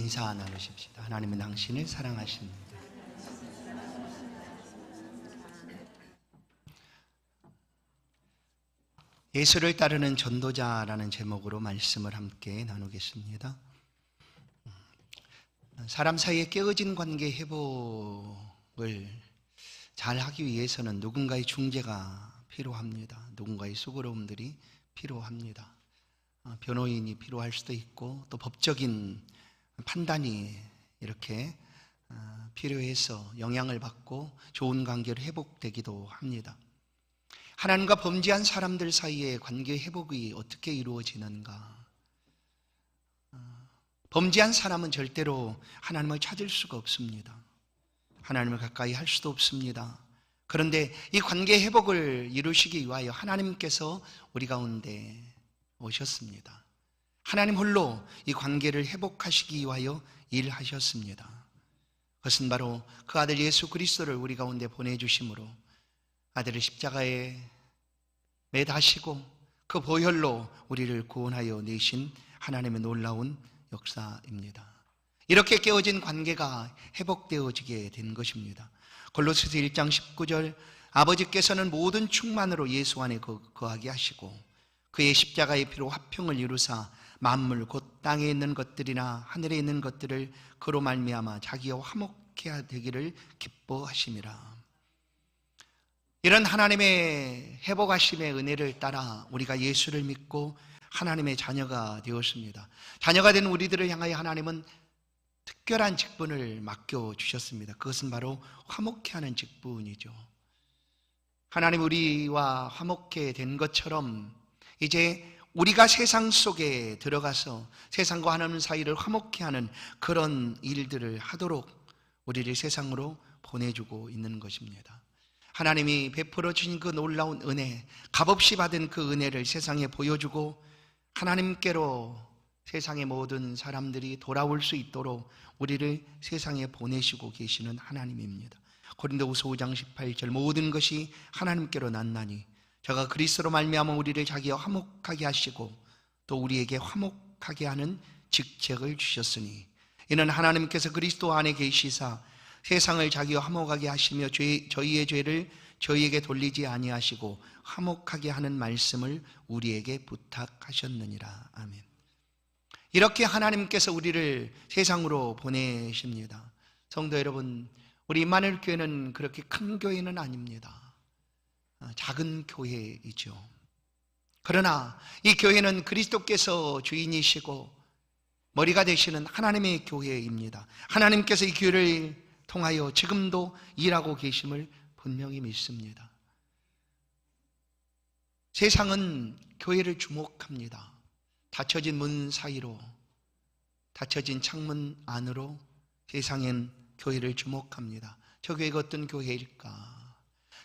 인사 나누십시다. 하나님은 당신을 사랑하십니다. 예수를 따르는 전도자라는 제목으로 말씀을 함께 나누겠습니다. 사람 사이에 깨어진 관계 회복을 잘 하기 위해서는 누군가의 중재가 필요합니다. 누군가의 수고로움들이 필요합니다. 변호인이 필요할 수도 있고 또 법적인 판단이 이렇게 필요해서 영향을 받고 좋은 관계로 회복되기도 합니다. 하나님과 범죄한 사람들 사이의 관계 회복이 어떻게 이루어지는가? 범죄한 사람은 절대로 하나님을 찾을 수가 없습니다. 하나님을 가까이 할 수도 없습니다. 그런데 이 관계 회복을 이루시기 위하여 하나님께서 우리 가운데 오셨습니다. 하나님 홀로 이 관계를 회복하시기 위하여 일하셨습니다. 그것은 바로 그 아들 예수 그리스도를 우리 가운데 보내주심으로 아들을 십자가에 매다시고 그 보혈로 우리를 구원하여 내신 하나님의 놀라운 역사입니다. 이렇게 깨어진 관계가 회복되어지게 된 것입니다. 골로새서 1장 19절 아버지께서는 모든 충만으로 예수 안에 거하게 하시고 그의 십자가의 피로 화평을 이루사 만물 곧 땅에 있는 것들이나 하늘에 있는 것들을 그로 말미암아 자기와 화목케 되기를 기뻐하심이라. 이런 하나님의 회복하심의 은혜를 따라 우리가 예수를 믿고 하나님의 자녀가 되었습니다. 자녀가 된 우리들을 향하여 하나님은 특별한 직분을 맡겨주셨습니다. 그것은 바로 화목케 하는 직분이죠. 하나님 우리와 화목케 된 것처럼 이제 우리가 세상 속에 들어가서 세상과 하나님 사이를 화목케 하는 그런 일들을 하도록 우리를 세상으로 보내주고 있는 것입니다. 하나님이 베풀어 주신 그 놀라운 은혜, 값없이 받은 그 은혜를 세상에 보여주고 하나님께로 세상의 모든 사람들이 돌아올 수 있도록 우리를 세상에 보내시고 계시는 하나님입니다. 고린도후서 5장 18절 모든 것이 하나님께로 났나니 저가 그리스도로 말미암아 우리를 자기와 화목하게 하시고 또 우리에게 화목하게 하는 직책을 주셨으니 이는 하나님께서 그리스도 안에 계시사 세상을 자기와 화목하게 하시며 저희의 죄를 저희에게 돌리지 아니하시고 화목하게 하는 말씀을 우리에게 부탁하셨느니라. 아멘. 이렇게 하나님께서 우리를 세상으로 보내십니다. 성도 여러분, 우리 임마누엘 교회는 그렇게 큰 교회는 아닙니다. 작은 교회이죠. 그러나 이 교회는 그리스도께서 주인이시고 머리가 되시는 하나님의 교회입니다. 하나님께서 이 교회를 통하여 지금도 일하고 계심을 분명히 믿습니다. 세상은 교회를 주목합니다. 닫혀진 문 사이로, 닫혀진 창문 안으로 세상엔 교회를 주목합니다. 저 교회가 어떤 교회일까?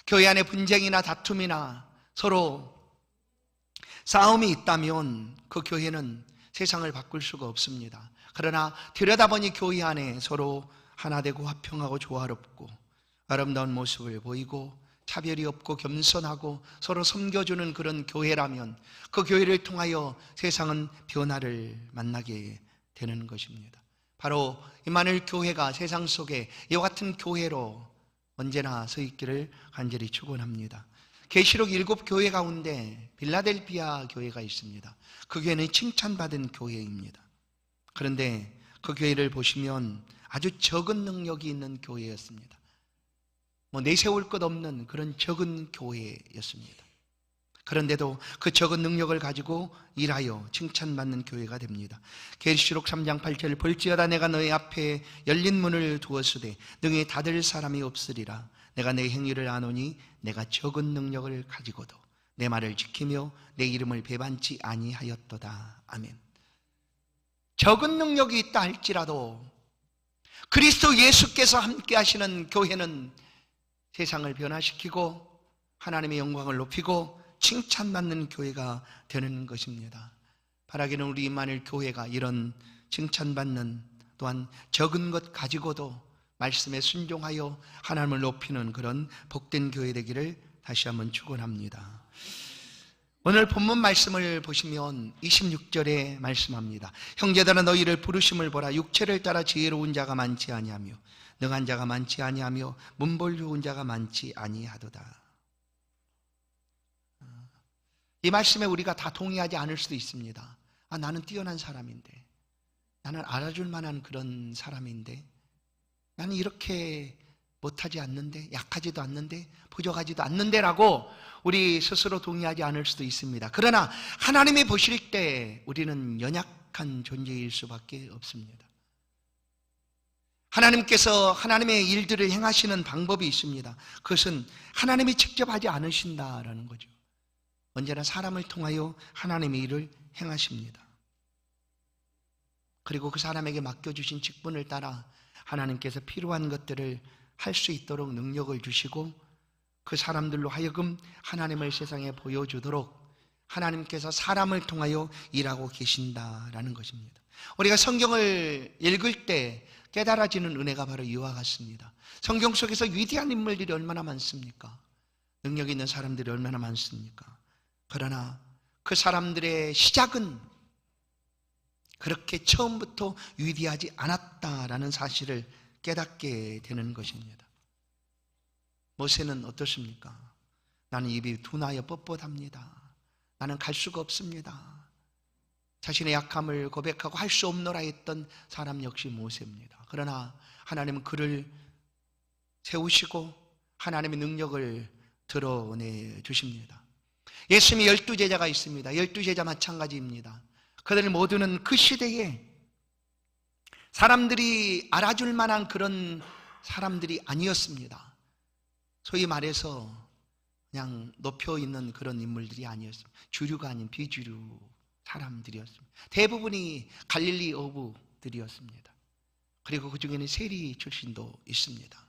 교회 안에 분쟁이나 다툼이나 서로 싸움이 있다면 그 교회는 세상을 바꿀 수가 없습니다. 그러나 들여다보니 교회 안에 서로 하나 되고 화평하고 조화롭고 아름다운 모습을 보이고 차별이 없고 겸손하고 서로 섬겨주는 그런 교회라면 그 교회를 통하여 세상은 변화를 만나게 되는 것입니다. 바로 임마누엘 교회가 세상 속에 이와 같은 교회로 언제나 서 있기를 간절히 축원합니다. 계시록 7교회 가운데 빌라델피아 교회가 있습니다. 그 교회는 칭찬받은 교회입니다. 그런데 그 교회를 보시면 아주 적은 능력이 있는 교회였습니다. 내세울 것 없는 그런 적은 교회였습니다. 그런데도 그 적은 능력을 가지고 일하여 칭찬받는 교회가 됩니다. 계시록 3장 8절 볼지어다 내가 너희 앞에 열린 문을 두었으되 능히 닫을 사람이 없으리라. 내가 내 행위를 아노니 내가 적은 능력을 가지고도 내 말을 지키며 내 이름을 배반치 아니하였도다. 아멘. 적은 능력이 있다 할지라도 그리스도 예수께서 함께 하시는 교회는 세상을 변화시키고 하나님의 영광을 높이고 칭찬받는 교회가 되는 것입니다. 바라기는 우리 임마누엘 교회가 이런 칭찬받는 또한 적은 것 가지고도 말씀에 순종하여 하나님을 높이는 그런 복된 교회 되기를 다시 한번 축원합니다. 오늘 본문 말씀을 보시면 26절에 말씀합니다. 형제들아 너희를 부르심을 보라. 육체를 따라 지혜로운 자가 많지 아니하며 능한 자가 많지 아니하며 문벌 좋은 자가 많지 아니하도다. 이 말씀에 우리가 다 동의하지 않을 수도 있습니다. 나는 뛰어난 사람인데, 나는 알아줄 만한 그런 사람인데, 나는 이렇게 못하지 않는데, 약하지도 않는데, 부족하지도 않는데 라고 우리 스스로 동의하지 않을 수도 있습니다. 그러나 하나님이 보실 때 우리는 연약한 존재일 수밖에 없습니다. 하나님께서 하나님의 일들을 행하시는 방법이 있습니다. 그것은 하나님이 직접 하지 않으신다라는 거죠. 언제나 사람을 통하여 하나님의 일을 행하십니다. 그리고 그 사람에게 맡겨주신 직분을 따라 하나님께서 필요한 것들을 할 수 있도록 능력을 주시고 그 사람들로 하여금 하나님을 세상에 보여주도록 하나님께서 사람을 통하여 일하고 계신다라는 것입니다. 우리가 성경을 읽을 때 깨달아지는 은혜가 바로 이와 같습니다. 성경 속에서 위대한 인물들이 얼마나 많습니까? 능력 있는 사람들이 얼마나 많습니까? 그러나 그 사람들의 시작은 그렇게 처음부터 위대하지 않았다라는 사실을 깨닫게 되는 것입니다. 모세는 어떻습니까? 나는 입이 둔하여 뻣뻣합니다. 나는 갈 수가 없습니다. 자신의 약함을 고백하고 할 수 없노라 했던 사람 역시 모세입니다. 그러나 하나님은 그를 세우시고 하나님의 능력을 드러내 주십니다. 예수님이 12제자가 있습니다. 12제자 마찬가지입니다. 그들 모두는 그 시대에 사람들이 알아줄 만한 그런 사람들이 아니었습니다. 소위 말해서 그냥 높여 있는 그런 인물들이 아니었습니다. 주류가 아닌 비주류 사람들이었습니다. 대부분이 갈릴리 어부들이었습니다. 그리고 그 중에는 세리 출신도 있습니다.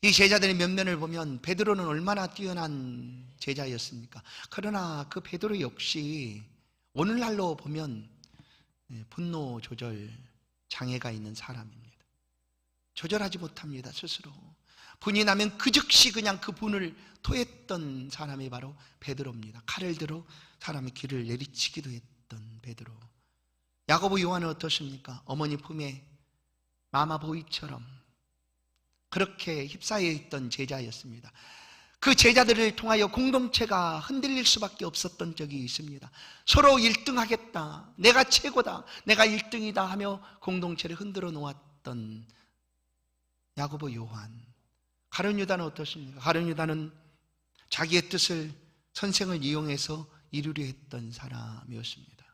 이 제자들의 면면을 보면 베드로는 얼마나 뛰어난 제자였습니까? 그러나 그 베드로 역시 오늘날로 보면 분노 조절 장애가 있는 사람입니다. 조절하지 못합니다. 스스로 분이 나면 그 즉시 그냥 그 분을 토했던 사람이 바로 베드로입니다. 칼을 들어 사람의 길을 내리치기도 했던 베드로. 야고보 요한은 어떻습니까? 어머니 품에 마마보이처럼 그렇게 휩싸여 있던 제자였습니다. 그 제자들을 통하여 공동체가 흔들릴 수밖에 없었던 적이 있습니다. 서로 1등 하겠다, 내가 최고다, 내가 1등이다 하며 공동체를 흔들어 놓았던 야고보 요한. 가룟 유다는 어떻습니까? 가룟 유다는 자기의 뜻을 선생을 이용해서 이루려 했던 사람이었습니다.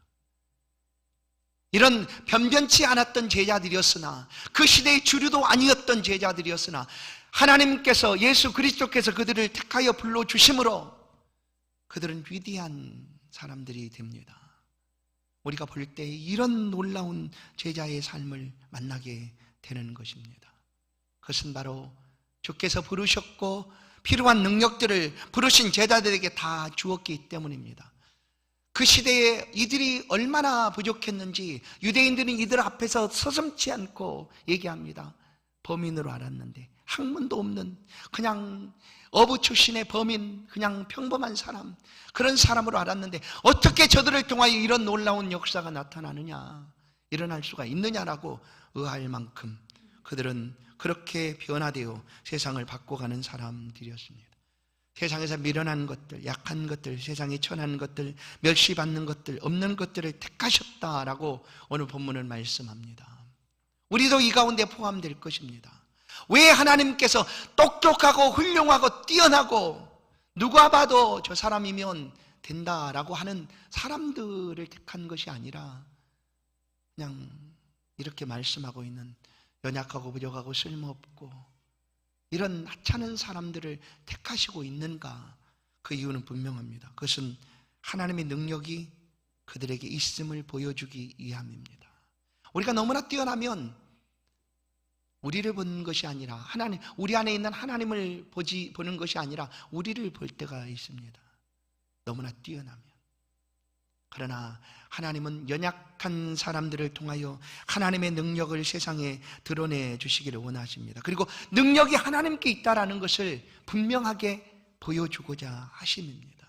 이런 변변치 않았던 제자들이었으나, 그 시대의 주류도 아니었던 제자들이었으나 하나님께서, 예수 그리스도께서 그들을 택하여 불러주심으로 그들은 위대한 사람들이 됩니다. 우리가 볼 때 이런 놀라운 제자의 삶을 만나게 되는 것입니다. 그것은 바로 주께서 부르셨고 필요한 능력들을 부르신 제자들에게 다 주었기 때문입니다. 그 시대에 이들이 얼마나 부족했는지 유대인들은 이들 앞에서 서슴지 않고 얘기합니다. 범인으로 알았는데, 학문도 없는 그냥 어부 출신의 범인, 그냥 평범한 사람, 그런 사람으로 알았는데 어떻게 저들을 통하여 이런 놀라운 역사가 나타나느냐, 일어날 수가 있느냐라고 의아할 만큼 그들은 그렇게 변화되어 세상을 바꿔가는 사람들이었습니다. 세상에서 미련한 것들, 약한 것들, 세상에 천한 것들, 멸시받는 것들, 없는 것들을 택하셨다라고 오늘 본문은 말씀합니다. 우리도 이 가운데 포함될 것입니다. 왜 하나님께서 똑똑하고 훌륭하고 뛰어나고 누가 봐도 저 사람이면 된다라고 하는 사람들을 택한 것이 아니라 그냥 이렇게 말씀하고 있는 연약하고 부족하고 쓸모없고 이런 하찮은 사람들을 택하시고 있는가? 그 이유는 분명합니다. 그것은 하나님의 능력이 그들에게 있음을 보여주기 위함입니다. 우리가 너무나 뛰어나면 우리를 보는 것이 아니라 하나님, 우리 안에 있는 하나님을 보는 것이 아니라 우리를 볼 때가 있습니다. 너무나 뛰어나면. 그러나 하나님은 연약한 사람들을 통하여 하나님의 능력을 세상에 드러내 주시기를 원하십니다. 그리고 능력이 하나님께 있다라는 것을 분명하게 보여주고자 하심입니다.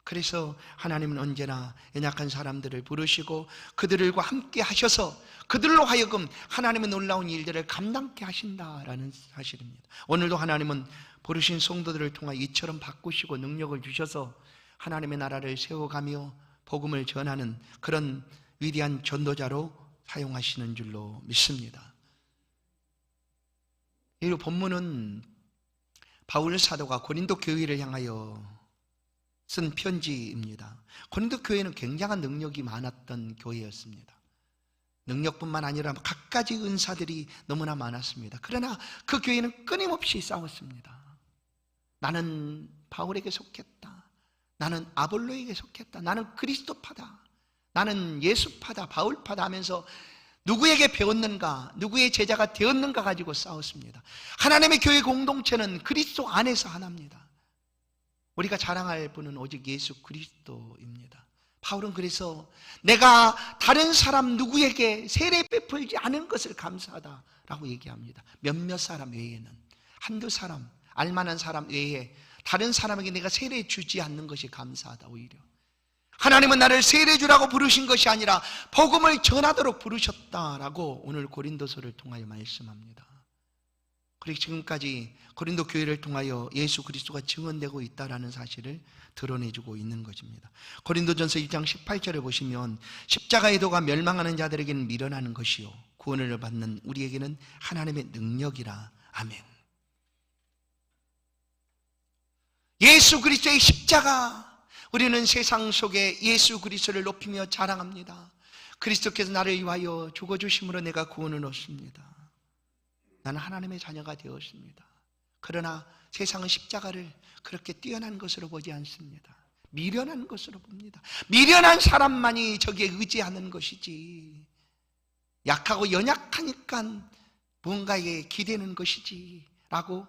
그래서 하나님은 언제나 연약한 사람들을 부르시고 그들과 함께 하셔서 그들로 하여금 하나님의 놀라운 일들을 감당케 하신다라는 사실입니다. 오늘도 하나님은 부르신 성도들을 통해 이처럼 바꾸시고 능력을 주셔서 하나님의 나라를 세워가며 복음을 전하는 그런 위대한 전도자로 사용하시는 줄로 믿습니다. 이 본문은 바울 사도가 고린도 교회를 향하여 쓴 편지입니다. 고린도 교회는 굉장한 능력이 많았던 교회였습니다. 능력뿐만 아니라 갖가지 은사들이 너무나 많았습니다. 그러나 그 교회는 끊임없이 싸웠습니다. 나는 바울에게 속했다. 나는 아볼로에게 속했다. 나는 그리스도파다. 나는 예수파다. 바울파다 하면서 누구에게 배웠는가, 누구의 제자가 되었는가 가지고 싸웠습니다. 하나님의 교회 공동체는 그리스도 안에서 하나입니다. 우리가 자랑할 분은 오직 예수 그리스도입니다. 바울은 그래서 내가 다른 사람 누구에게 세례 베풀지 않은 것을 감사하다라고 얘기합니다. 몇몇 사람 외에는, 한두 사람, 알만한 사람 외에 다른 사람에게 내가 세례 주지 않는 것이 감사하다. 오히려 하나님은 나를 세례 주라고 부르신 것이 아니라 복음을 전하도록 부르셨다라고 오늘 고린도서를 통하여 말씀합니다. 그리고 지금까지 고린도 교회를 통하여 예수 그리스도가 증언되고 있다는 사실을 드러내주고 있는 것입니다. 고린도전서 1장 18절에 보시면 십자가의 도가 멸망하는 자들에게는 미련하는 것이요 구원을 받는 우리에게는 하나님의 능력이라. 아멘. 예수 그리스도의 십자가, 우리는 세상 속에 예수 그리스도를 높이며 자랑합니다. 그리스도께서 나를 위하여 죽어주심으로 내가 구원을 얻습니다. 나는 하나님의 자녀가 되었습니다. 그러나 세상은 십자가를 그렇게 뛰어난 것으로 보지 않습니다. 미련한 것으로 봅니다. 미련한 사람만이 저기에 의지하는 것이지, 약하고 연약하니까 뭔가에 기대는 것이지 라고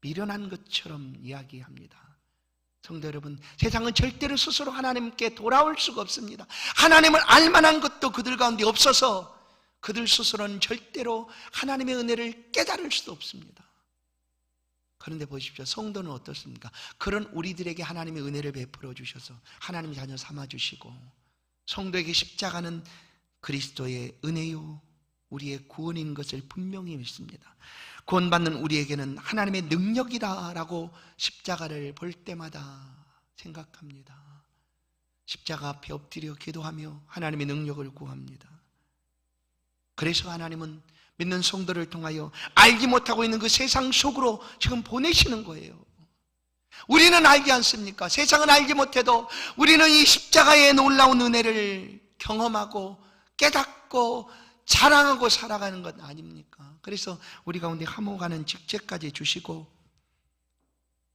미련한 것처럼 이야기합니다. 성도 여러분, 세상은 절대로 스스로 하나님께 돌아올 수가 없습니다. 하나님을 알만한 것도 그들 가운데 없어서 그들 스스로는 절대로 하나님의 은혜를 깨달을 수도 없습니다. 그런데 보십시오. 성도는 어떻습니까? 그런 우리들에게 하나님의 은혜를 베풀어 주셔서 하나님 자녀 삼아 주시고, 성도에게 십자가는 그리스도의 은혜요 우리의 구원인 것을 분명히 믿습니다. 구원받는 우리에게는 하나님의 능력이다라고 십자가를 볼 때마다 생각합니다. 십자가 앞에 엎드려 기도하며 하나님의 능력을 구합니다. 그래서 하나님은 믿는 성도를 통하여 알지 못하고 있는 그 세상 속으로 지금 보내시는 거예요. 우리는 알지 않습니까? 세상은 알지 못해도 우리는 이 십자가의 놀라운 은혜를 경험하고 깨닫고 자랑하고 살아가는 것 아닙니까? 그래서 우리 가운데 하모가는 직제까지 주시고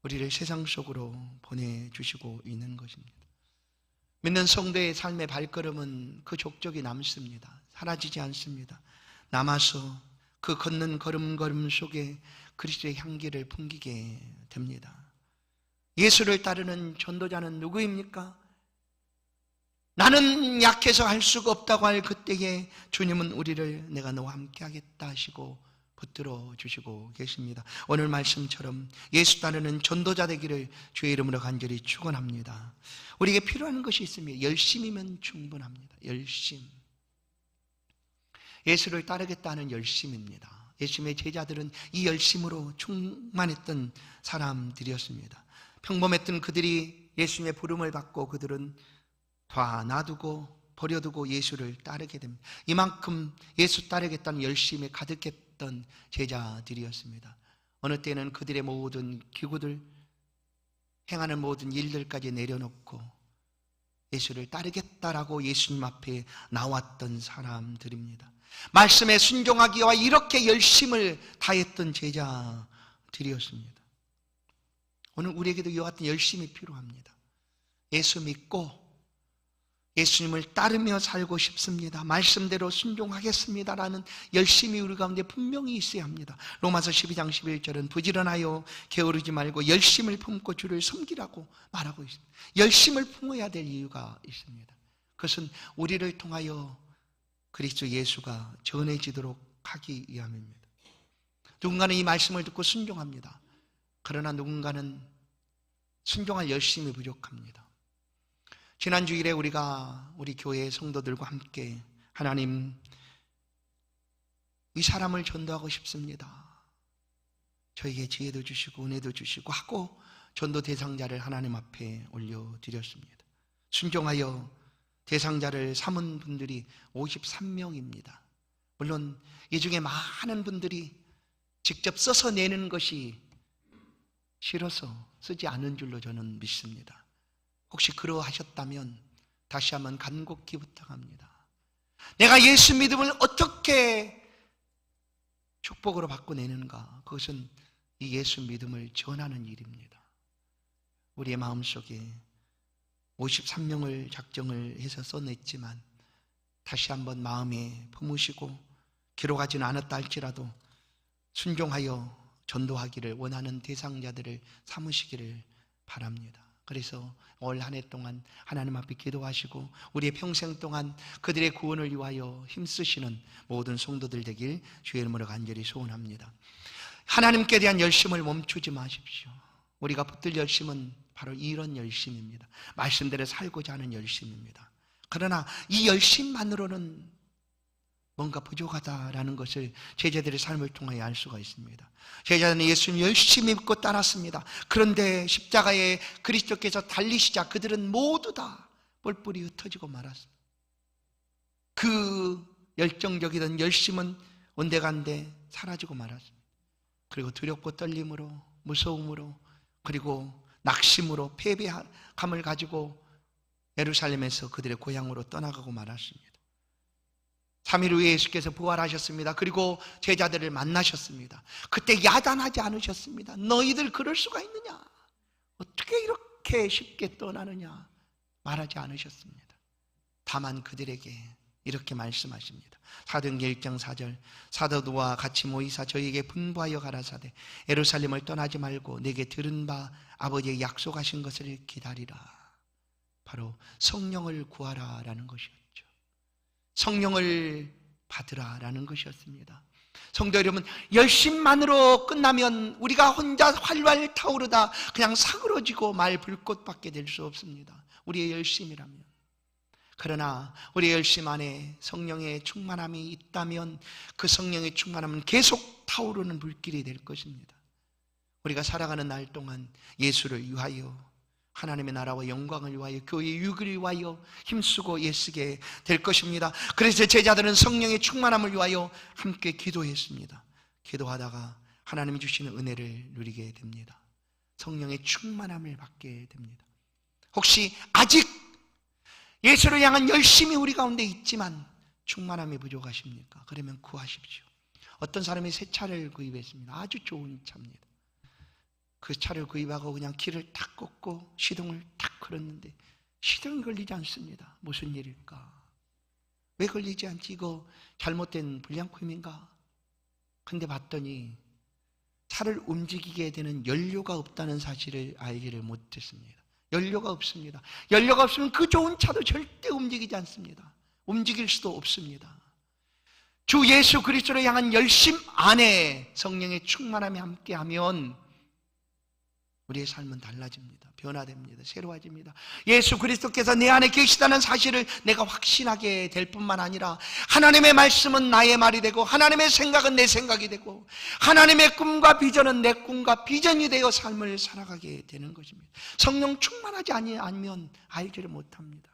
우리를 세상 속으로 보내주시고 있는 것입니다. 믿는 성도의 삶의 발걸음은 그 족적이 남습니다. 사라지지 않습니다. 남아서 그 걷는 걸음걸음 속에 그리스도의 향기를 풍기게 됩니다. 예수를 따르는 전도자는 누구입니까? 나는 약해서 할 수가 없다고 할 그때에 주님은 우리를 내가 너와 함께 하겠다 하시고 붙들어 주시고 계십니다. 오늘 말씀처럼 예수 따르는 전도자 되기를 주의 이름으로 간절히 축원합니다. 우리에게 필요한 것이 있으면 열심이면 충분합니다. 열심. 예수를 따르겠다는 열심입니다. 예수님의 제자들은 이 열심으로 충만했던 사람들이었습니다. 평범했던 그들이 예수님의 부름을 받고 그들은 다 놔두고 버려두고 예수를 따르게 됩니다. 이만큼 예수 따르겠다는 열심에 가득했던 제자들이었습니다. 어느 때는 그들의 모든 기구들, 행하는 모든 일들까지 내려놓고 예수를 따르겠다라고 예수님 앞에 나왔던 사람들입니다. 말씀에 순종하기와 이렇게 열심을 다했던 제자들이었습니다. 오늘 우리에게도 이와 같은 열심이 필요합니다. 예수 믿고 예수님을 따르며 살고 싶습니다. 말씀대로 순종하겠습니다라는 열심이 우리 가운데 분명히 있어야 합니다. 로마서 12장 11절은 부지런하여 게으르지 말고 열심을 품고 주를 섬기라고 말하고 있습니다. 열심을 품어야 될 이유가 있습니다. 그것은 우리를 통하여 그리스도 예수가 전해지도록 하기 위함입니다. 누군가는 이 말씀을 듣고 순종합니다. 그러나 누군가는 순종할 열심이 부족합니다. 지난 주일에 우리가 우리 교회 성도들과 함께 하나님, 이 사람을 전도하고 싶습니다. 저에게 지혜도 주시고 은혜도 주시고 하고 전도 대상자를 하나님 앞에 올려드렸습니다. 순종하여 대상자를 삼은 분들이 53명입니다. 물론 이 중에 많은 분들이 직접 써서 내는 것이 싫어서 쓰지 않은 줄로 저는 믿습니다. 혹시 그러하셨다면 다시 한번 간곡히 부탁합니다. 내가 예수 믿음을 어떻게 축복으로 바꿔내는가? 그것은 이 예수 믿음을 전하는 일입니다. 우리의 마음속에 53명을 작정을 해서 써냈지만 다시 한번 마음에 품으시고 기록하지는 않았다 할지라도 순종하여 전도하기를 원하는 대상자들을 삼으시기를 바랍니다. 그래서 올 한 해 동안 하나님 앞에 기도하시고 우리의 평생 동안 그들의 구원을 위하여 힘쓰시는 모든 성도들 되길 주의 이름으로 간절히 소원합니다. 하나님께 대한 열심을 멈추지 마십시오. 우리가 붙들 열심은 바로 이런 열심입니다. 말씀대로 살고자 하는 열심입니다. 그러나 이 열심만으로는 뭔가 부족하다라는 것을 제자들의 삶을 통해 알 수가 있습니다. 제자들은 예수님 열심히 믿고 따랐습니다. 그런데 십자가에 그리스도께서 달리시자 그들은 모두 다 뿔뿔이 흩어지고 말았습니다. 그 열정적이던 열심은 온데간데 사라지고 말았습니다. 그리고 두렵고 떨림으로, 무서움으로, 그리고 낙심으로, 패배감을 가지고 예루살렘에서 그들의 고향으로 떠나가고 말았습니다. 3일 후에 예수께서 부활하셨습니다. 그리고 제자들을 만나셨습니다. 그때 야단하지 않으셨습니다. 너희들 그럴 수가 있느냐? 어떻게 이렇게 쉽게 떠나느냐? 말하지 않으셨습니다. 다만 그들에게 이렇게 말씀하십니다. 사도행전 1장 4절, 사도들과 같이 모이사 저희에게 분부하여 가라사대 예루살렘을 떠나지 말고 내게 들은 바 아버지의 약속하신 것을 기다리라. 바로 성령을 구하라라는 것이었죠. 성령을 받으라라는 것이었습니다. 성도 여러분, 열심만으로 끝나면 우리가 혼자 활활 타오르다 그냥 사그러지고 말 불꽃밖에 될 수 없습니다. 우리의 열심이라면. 그러나 우리의 열심 안에 성령의 충만함이 있다면 그 성령의 충만함은 계속 타오르는 불길이 될 것입니다. 우리가 살아가는 날 동안 예수를 위하여, 하나님의 나라와 영광을 위하여, 교회의 유익을 위하여 힘쓰고 애쓰게 될 것입니다. 그래서 제자들은 성령의 충만함을 위하여 함께 기도했습니다. 기도하다가 하나님이 주시는 은혜를 누리게 됩니다. 성령의 충만함을 받게 됩니다. 혹시 아직 예수를 향한 열심이 우리 가운데 있지만 충만함이 부족하십니까? 그러면 구하십시오. 어떤 사람이 새 차를 구입했습니다. 아주 좋은 차입니다. 그 차를 구입하고 그냥 길을 탁 꽂고 시동을 탁 걸었는데 시동이 걸리지 않습니다. 무슨 일일까? 왜 걸리지 않지? 이거 잘못된 불량품인가? 근데 봤더니 차를 움직이게 되는 연료가 없다는 사실을 알기를 못했습니다. 연료가 없습니다. 연료가 없으면 그 좋은 차도 절대 움직이지 않습니다. 움직일 수도 없습니다. 주 예수 그리스도를 향한 열심 안에 성령의 충만함이 함께하면 우리의 삶은 달라집니다. 변화됩니다. 새로워집니다. 예수 그리스도께서 내 안에 계시다는 사실을 내가 확신하게 될 뿐만 아니라 하나님의 말씀은 나의 말이 되고 하나님의 생각은 내 생각이 되고 하나님의 꿈과 비전은 내 꿈과 비전이 되어 삶을 살아가게 되는 것입니다. 성령 충만하지 않으면 알지를 못합니다.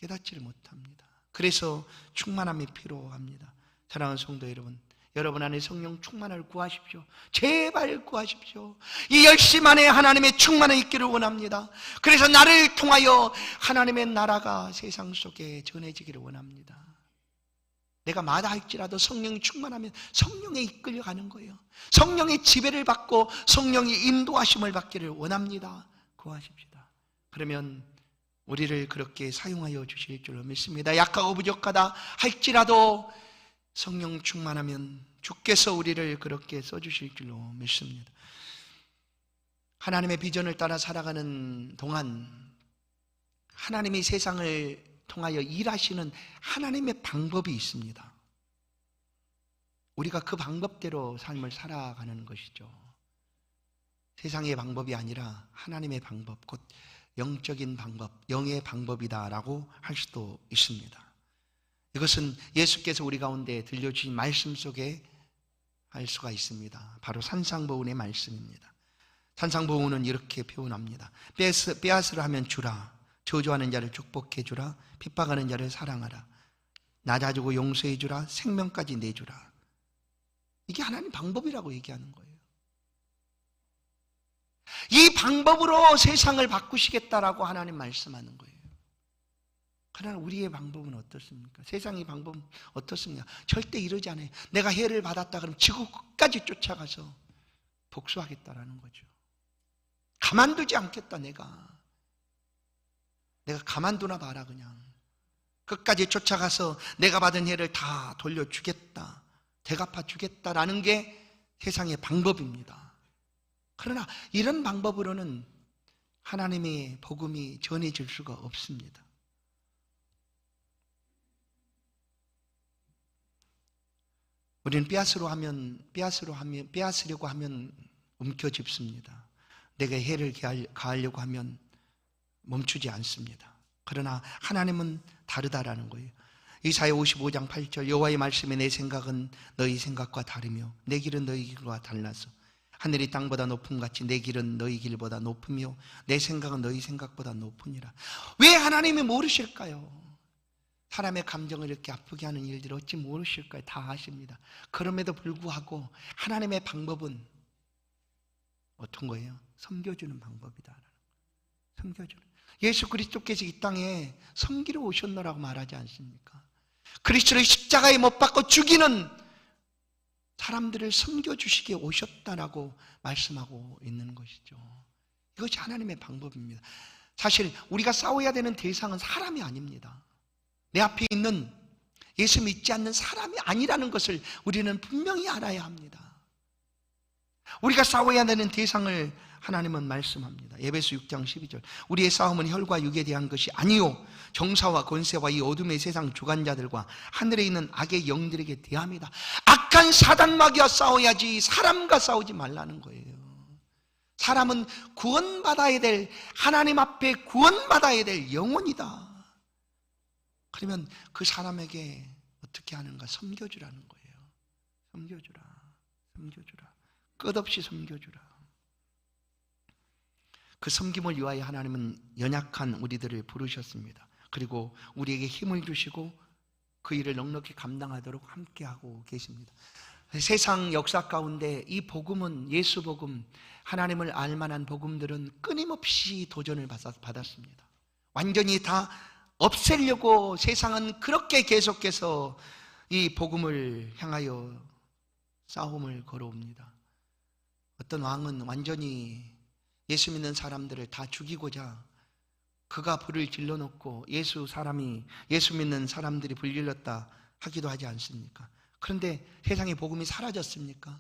깨닫지를 못합니다. 그래서 충만함이 필요합니다. 사랑하는 성도 여러분, 여러분 안에 성령 충만을 구하십시오. 제발 구하십시오. 이 열심 안에 하나님의 충만이 있기를 원합니다. 그래서 나를 통하여 하나님의 나라가 세상 속에 전해지기를 원합니다. 내가 마다할지라도 성령이 충만하면 성령에 이끌려가는 거예요. 성령의 지배를 받고 성령의 인도하심을 받기를 원합니다. 구하십시다. 그러면 우리를 그렇게 사용하여 주실 줄로 믿습니다. 약하고 부족하다 할지라도 성령 충만하면 주께서 우리를 그렇게 써주실 줄로 믿습니다. 하나님의 비전을 따라 살아가는 동안 하나님이 세상을 통하여 일하시는 하나님의 방법이 있습니다. 우리가 그 방법대로 삶을 살아가는 것이죠. 세상의 방법이 아니라 하나님의 방법, 곧 영적인 방법, 영의 방법이다라고 할 수도 있습니다. 이것은 예수께서 우리 가운데 들려주신 말씀 속에 알 수가 있습니다. 바로 산상보훈의 말씀입니다. 산상보훈은 이렇게 표현합니다. 빼앗으라 하면 주라, 저주하는 자를 축복해 주라, 핍박하는 자를 사랑하라, 낮아지고 용서해 주라, 생명까지 내주라. 이게 하나님 방법이라고 얘기하는 거예요. 이 방법으로 세상을 바꾸시겠다라고 하나님 말씀하는 거예요. 그러나 우리의 방법은 어떻습니까? 세상의 방법은 어떻습니까? 절대 이러지 않아요. 내가 해를 받았다 그러면 지구 끝까지 쫓아가서 복수하겠다라는 거죠. 가만두지 않겠다. 내가 가만두나 봐라. 그냥 끝까지 쫓아가서 내가 받은 해를 다 돌려주겠다, 대갚아 주겠다라는 게 세상의 방법입니다. 그러나 이런 방법으로는 하나님의 복음이 전해질 수가 없습니다. 우리는 빼앗으려고 하면 움켜쥐습니다. 내가 해를 가하려고 하면 멈추지 않습니다. 그러나 하나님은 다르다라는 거예요. 이사야 55장 8절, 여호와의 말씀에 내 생각은 너희 생각과 다르며 내 길은 너희 길과 달라서 하늘이 땅보다 높음 같이 내 길은 너희 길보다 높으며 내 생각은 너희 생각보다 높으니라. 왜 하나님이 모르실까요? 사람의 감정을 이렇게 아프게 하는 일들을 어찌 모르실까요? 다 아십니다. 그럼에도 불구하고 하나님의 방법은 어떤 거예요? 섬겨주는 방법이다. 섬겨주는. 예수 그리스도께서 이 땅에 섬기러 오셨노라고 말하지 않습니까? 그리스도를 십자가에 못 박고 죽이는 사람들을 섬겨주시기에 오셨다라고 말씀하고 있는 것이죠. 이것이 하나님의 방법입니다. 사실 우리가 싸워야 되는 대상은 사람이 아닙니다. 내 앞에 있는 예수 믿지 않는 사람이 아니라는 것을 우리는 분명히 알아야 합니다. 우리가 싸워야 되는 대상을 하나님은 말씀합니다. 에베소 6장 12절, 우리의 싸움은 혈과 육에 대한 것이 아니요 정사와 권세와 이 어둠의 세상 주관자들과 하늘에 있는 악의 영들에게 대합니다. 악한 사단 마귀와 싸워야지 사람과 싸우지 말라는 거예요. 사람은 구원받아야 될, 하나님 앞에 구원받아야 될 영혼이다. 그러면 그 사람에게 어떻게 하는가? 섬겨주라는 거예요. 섬겨주라, 섬겨주라, 끝없이 섬겨주라. 그 섬김을 위하여 하나님은 연약한 우리들을 부르셨습니다. 그리고 우리에게 힘을 주시고 그 일을 넉넉히 감당하도록 함께하고 계십니다. 세상 역사 가운데 이 복음은, 예수 복음, 하나님을 알만한 복음들은 끊임없이 도전을 받았습니다. 완전히 다 없애려고 세상은 그렇게 계속해서 이 복음을 향하여 싸움을 걸어옵니다. 어떤 왕은 완전히 예수 믿는 사람들을 다 죽이고자 그가 불을 질러놓고 예수 믿는 사람들이 불질렀다 하기도 하지 않습니까? 그런데 세상의 복음이 사라졌습니까?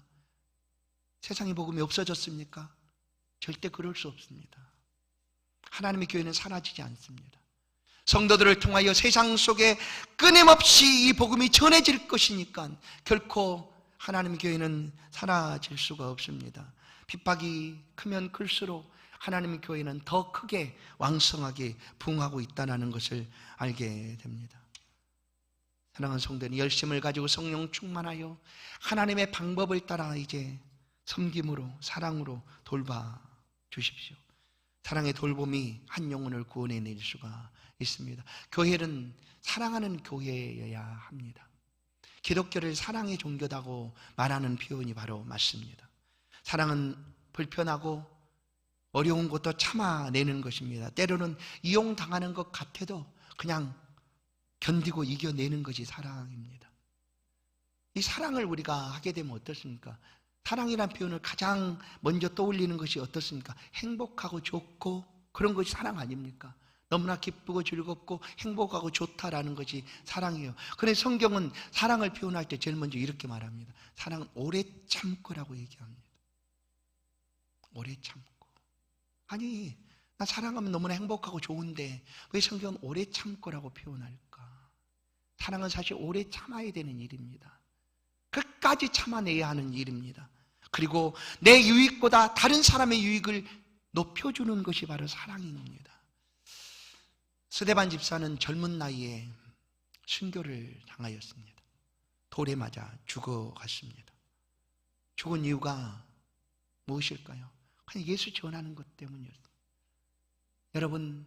세상의 복음이 없어졌습니까? 절대 그럴 수 없습니다. 하나님의 교회는 사라지지 않습니다. 성도들을 통하여 세상 속에 끊임없이 이 복음이 전해질 것이니까 결코 하나님의 교회는 사라질 수가 없습니다. 핍박이 크면 클수록 하나님의 교회는 더 크게 왕성하게 부흥하고 있다는 것을 알게 됩니다. 사랑하는 성도는 열심을 가지고 성령 충만하여 하나님의 방법을 따라 이제 섬김으로, 사랑으로 돌봐 주십시오. 사랑의 돌봄이 한 영혼을 구원해낼 수가 있습니다. 교회는 사랑하는 교회여야 합니다. 기독교를 사랑의 종교다고 말하는 표현이 바로 맞습니다. 사랑은 불편하고 어려운 것도 참아내는 것입니다. 때로는 이용당하는 것 같아도 그냥 견디고 이겨내는 것이 사랑입니다. 이 사랑을 우리가 하게 되면 어떻습니까? 사랑이라는 표현을 가장 먼저 떠올리는 것이 어떻습니까? 행복하고 좋고 그런 것이 사랑 아닙니까? 너무나 기쁘고 즐겁고 행복하고 좋다라는 것이 사랑이에요. 그래서 성경은 사랑을 표현할 때 제일 먼저 이렇게 말합니다. 사랑은 오래 참고라고 얘기합니다. 오래 참고. 아니, 나 사랑하면 너무나 행복하고 좋은데 왜 성경은 오래 참고라고 표현할까? 사랑은 사실 오래 참아야 되는 일입니다. 끝까지 참아내야 하는 일입니다. 그리고 내 유익보다 다른 사람의 유익을 높여주는 것이 바로 사랑입니다. 스데반 집사는 젊은 나이에 순교를 당하였습니다. 돌에 맞아 죽어갔습니다. 죽은 이유가 무엇일까요? 그냥 예수 전하는 것 때문이었습니다. 여러분,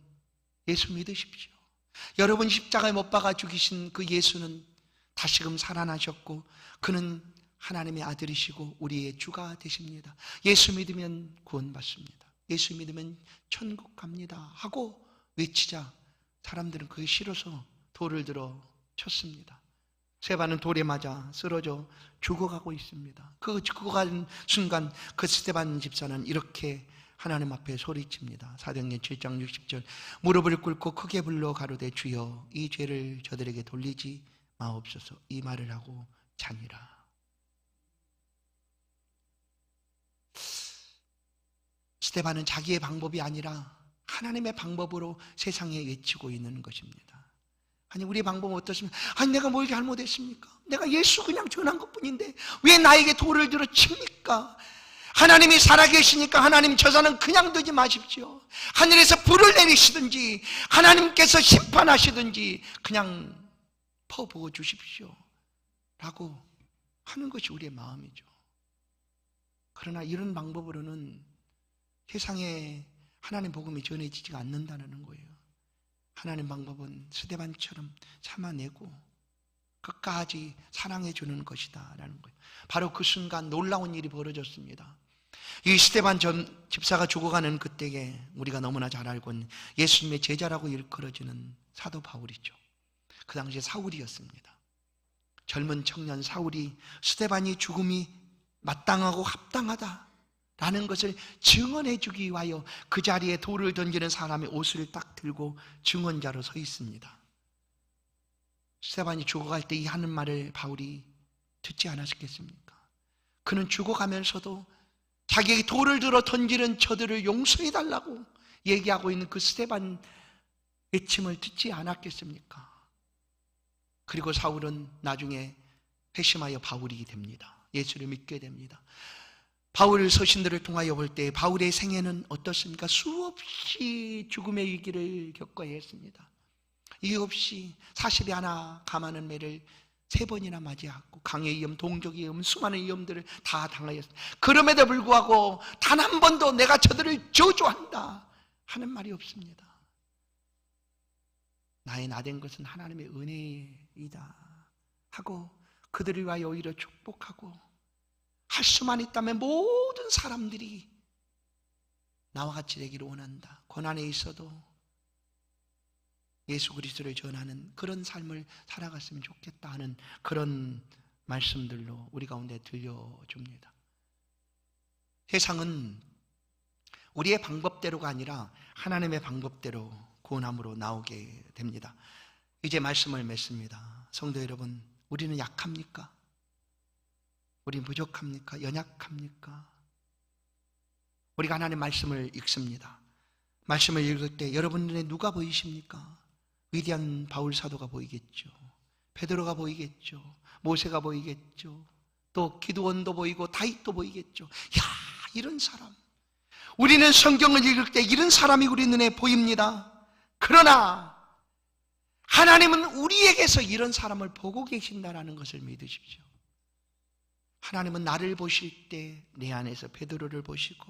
예수 믿으십시오. 여러분 십자가에 못 박아 죽이신 그 예수는 다시금 살아나셨고 그는 하나님의 아들이시고 우리의 주가 되십니다. 예수 믿으면 구원받습니다. 예수 믿으면 천국 갑니다 하고 외치자 사람들은 그게 싫어서 돌을 들어 쳤습니다. 스데반은 돌에 맞아 쓰러져 죽어가고 있습니다. 그 죽어가는 순간 그 스데반 집사는 이렇게 하나님 앞에 소리칩니다. 사도행전 7장 60절 무릎을 꿇고 크게 불러 가로되 주여 이 죄를 저들에게 돌리지 마옵소서. 이 말을 하고 자니라. 스데반은 자기의 방법이 아니라 하나님의 방법으로 세상에 외치고 있는 것입니다. 아니 우리의 방법은 어떻습니까? 아니 내가 뭘 잘못했습니까? 내가 예수 그냥 전한 것뿐인데 왜 나에게 돌을 들어 칩니까? 하나님이 살아계시니까 하나님 저 사람 그냥 두지 마십시오. 하늘에서 불을 내리시든지 하나님께서 심판하시든지 그냥 퍼부어 주십시오 라고 하는 것이 우리의 마음이죠. 그러나 이런 방법으로는 세상에 하나님 복음이 전해지지가 않는다는 거예요. 하나님 방법은 스데반처럼 참아내고 끝까지 사랑해 주는 것이다 라는 거예요. 바로 그 순간 놀라운 일이 벌어졌습니다. 이 스데반 전 집사가 죽어가는 그때에 우리가 너무나 잘 알고 있는 예수님의 제자라고 일컬어지는 사도 바울이죠. 그 당시에 사울이었습니다. 젊은 청년 사울이 스데반이 죽음이 마땅하고 합당하다라는 것을 증언해 주기 위하여 그 자리에 돌을 던지는 사람의 옷을 딱 들고 증언자로 서 있습니다. 스데반이 죽어갈 때 이 하는 말을 바울이 듣지 않았겠습니까? 그는 죽어가면서도 자기에게 돌을 들어 던지는 저들을 용서해 달라고 얘기하고 있는 그 스데반 외침을 듣지 않았겠습니까? 그리고 사울은 나중에 회심하여 바울이 됩니다. 예수를 믿게 됩니다. 바울 서신들을 통하여 볼 때 바울의 생애는 어떻습니까? 수없이 죽음의 위기를 겪어야 했습니다. 이유 없이 40이 하나 감하는 매를 3번이나 맞이하고 강의 위험, 동족의 위험, 수많은 위험들을 다 당하였습니다. 그럼에도 불구하고 단 한 번도 내가 저들을 저주한다 하는 말이 없습니다. 나의 나된 것은 하나님의 은혜이다 하고 그들을 위하여 오히려 축복하고 할 수만 있다면 모든 사람들이 나와 같이 되기를 원한다. 고난에 있어도 예수 그리스도를 전하는 그런 삶을 살아갔으면 좋겠다 하는 그런 말씀들로 우리 가운데 들려줍니다. 세상은 우리의 방법대로가 아니라 하나님의 방법대로 구원함으로 나오게 됩니다. 이제 말씀을 맺습니다. 성도 여러분, 우리는 약합니까? 우리 부족합니까? 연약합니까? 우리가 하나님의 말씀을 읽습니다. 말씀을 읽을 때 여러분 눈에 누가 보이십니까? 위대한 바울 사도가 보이겠죠. 베드로가 보이겠죠. 모세가 보이겠죠. 또 기드온도 보이고 다윗도 보이겠죠. 야, 이런 사람. 우리는 성경을 읽을 때 이런 사람이 우리 눈에 보입니다. 그러나 하나님은 우리에게서 이런 사람을 보고 계신다는 것을 믿으십시오. 하나님은 나를 보실 때 내 안에서 베드로를 보시고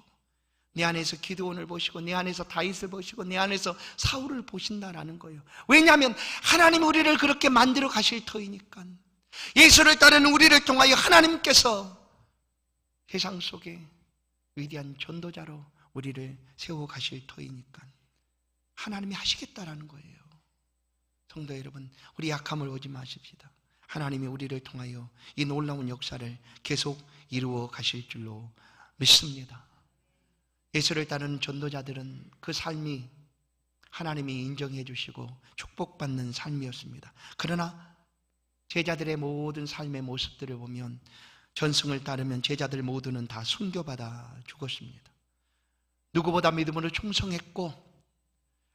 내 안에서 기드온을 보시고 내 안에서 다윗을 보시고 내 안에서 사울을 보신다라는 거예요. 왜냐하면 하나님 우리를 그렇게 만들어 가실 터이니까. 예수를 따르는 우리를 통하여 하나님께서 세상 속에 위대한 전도자로 우리를 세워 가실 터이니까 하나님이 하시겠다라는 거예요. 성도 여러분, 우리 약함을 보지 마십시다. 하나님이 우리를 통하여 이 놀라운 역사를 계속 이루어 가실 줄로 믿습니다. 예수를 따르는 전도자들은 그 삶이 하나님이 인정해 주시고 축복받는 삶이었습니다. 그러나 제자들의 모든 삶의 모습들을 보면 전승을 따르면 제자들 모두는 다 순교받아 죽었습니다. 누구보다 믿음으로 충성했고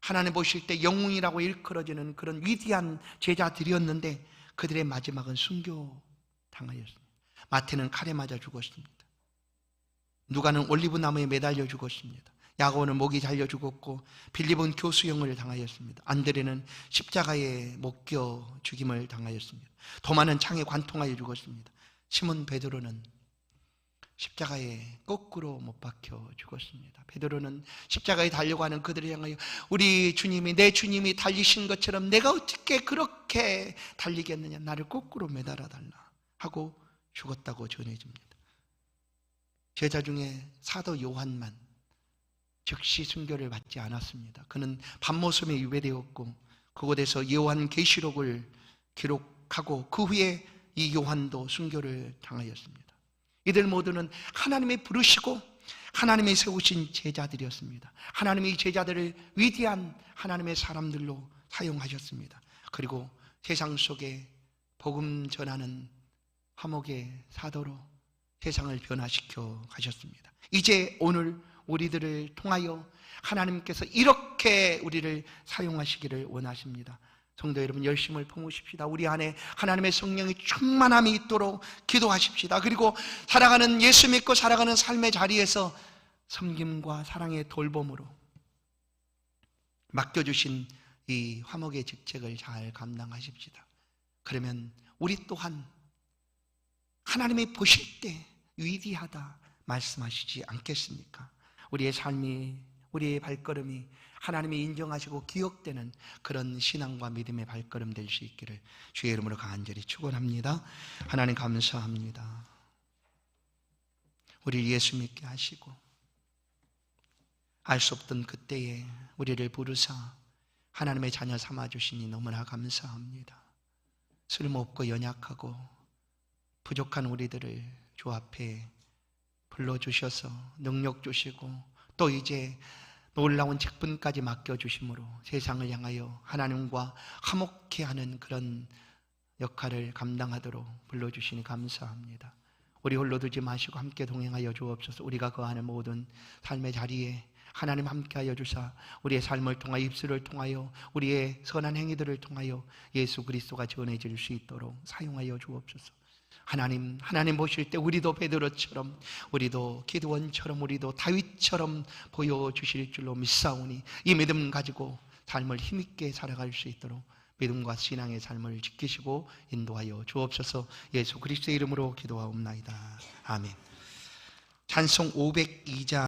하나님 보실 때 영웅이라고 일컬어지는 그런 위대한 제자들이었는데 그들의 마지막은 순교당하였습니다. 마태는 칼에 맞아 죽었습니다. 누가는 올리브나무에 매달려 죽었습니다. 야고보는 목이 잘려 죽었고 빌립은 교수형을 당하였습니다. 안드레는 십자가에 못겨 죽임을 당하였습니다. 도마는 창에 관통하여 죽었습니다. 시몬 베드로는 십자가에 거꾸로 못 박혀 죽었습니다. 베드로는 십자가에 달려가는 그들을 향하여 우리 주님이, 내 주님이 달리신 것처럼 내가 어떻게 그렇게 달리겠느냐, 나를 거꾸로 매달아 달라 하고 죽었다고 전해집니다. 제자 중에 사도 요한만 즉시 순교를 받지 않았습니다. 그는 밤모섬에 유배되었고 그곳에서 요한계시록을 기록하고 그 후에 이 요한도 순교를 당하였습니다. 이들 모두는 하나님이 부르시고 하나님이 세우신 제자들이었습니다. 하나님이 이 제자들을 위대한 하나님의 사람들로 사용하셨습니다. 그리고 세상 속에 복음 전하는 화목의 사도로 세상을 변화시켜 가셨습니다. 이제 오늘 우리들을 통하여 하나님께서 이렇게 우리를 사용하시기를 원하십니다. 성도 여러분, 열심을 품으십시다. 우리 안에 하나님의 성령의 충만함이 있도록 기도하십시다. 그리고 살아가는, 예수 믿고 살아가는 삶의 자리에서 섬김과 사랑의 돌봄으로 맡겨주신 이 화목의 직책을 잘 감당하십시다. 그러면 우리 또한 하나님이 보실 때 위대하다 말씀하시지 않겠습니까? 우리의 삶이, 우리의 발걸음이 하나님이 인정하시고 기억되는 그런 신앙과 믿음의 발걸음 될 수 있기를 주의 이름으로 간절히 축원합니다. 하나님 감사합니다. 우리를 예수 믿게 하시고 알 수 없던 그때에 우리를 부르사 하나님의 자녀 삼아주시니 너무나 감사합니다. 쓸모없고 연약하고 부족한 우리들을 주 앞에 불러주셔서 능력 주시고 또 이제 놀라운 직분까지 맡겨주심으로 세상을 향하여 하나님과 화목케 하는 그런 역할을 감당하도록 불러주시니 감사합니다. 우리 홀로 두지 마시고 함께 동행하여 주옵소서. 우리가 거하는 모든 삶의 자리에 하나님 함께하여 주사 우리의 삶을 통하여, 입술을 통하여, 우리의 선한 행위들을 통하여 예수 그리스도가 전해질 수 있도록 사용하여 주옵소서. 하나님 보실 때 우리도 베드로처럼, 우리도 기드원처럼, 우리도 다윗처럼 보여주실 줄로 믿사오니 이 믿음 가지고 삶을 힘있게 살아갈 수 있도록 믿음과 신앙의 삶을 지키시고 인도하여 주옵소서. 예수 그리스도의 이름으로 기도하옵나이다. 아멘. 찬송 502장